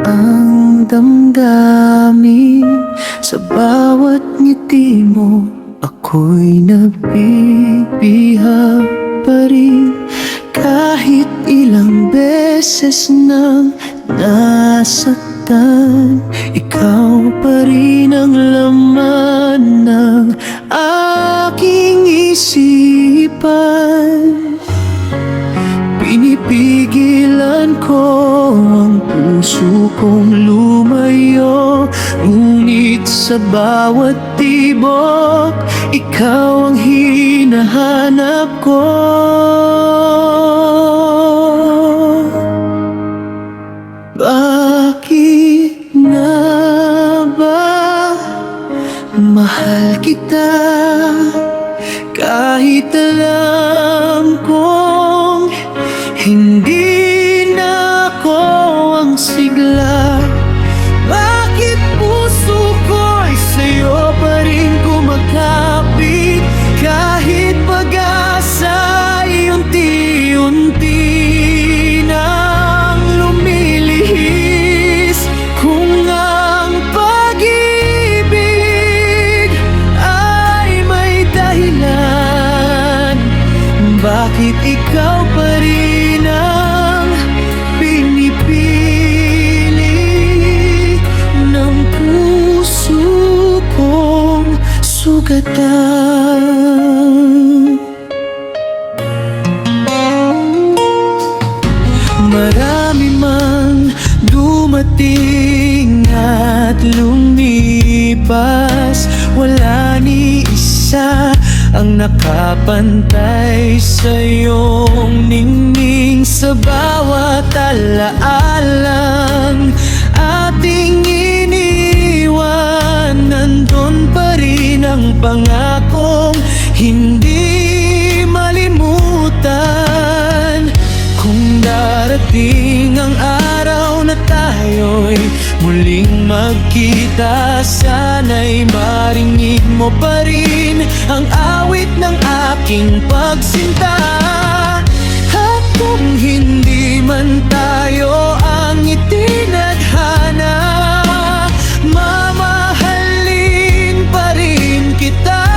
ang damdamin. Sa bawat ngiti mo, ako'y nabibihag pa rin. Kahit ilang beses nang nasaktan, ikaw pa rin ang laman ng aking isipan. Pinipigilan ko ang puso kong lumayo, ngunit sa bawat tibok, ikaw ang hinahanap ko. Bakit nga ba mahal kita, kahit alam kong hindi na ako ang sigla? Bakit puso ko'y sa'yo pa rin kumakapit, kahit pag-asa ay unti-unti nang lumilihis? Kung ang pag-ibig ay may dahilan, bakit ikaw pa rin ang pinipili ng puso kong sugatan? Marami mang dumating at lumipas, wala ni isa ang nakapantay sa iyong ningning. Sa bawat alaalang ating iniwan, nandun pa rin ang pangakong hindi malimutan. Kung darating ang araw na tayo'y muling magkita, sana'y maringid mo pa rin ang awit ng aking pagsinta. At kung hindi man tayo ang itinadhana, mamahalin pa rin kita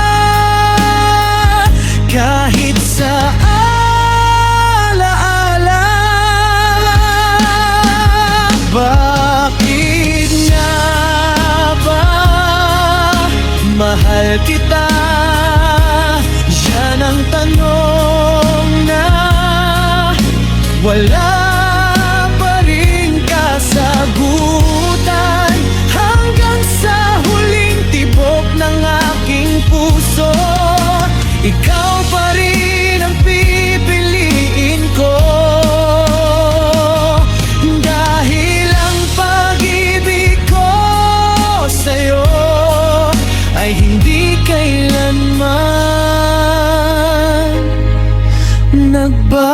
kahit sa alaala. Bakit nga ba mahal kita? Yan ang tanong na wala pa rin kasagutan, hanggang sa huling tibok ng aking puso. Ikaw pa rin ang pipiliin ko, dahil ang pag-ibig ko sa'yo ay hindi kailanman nagbago.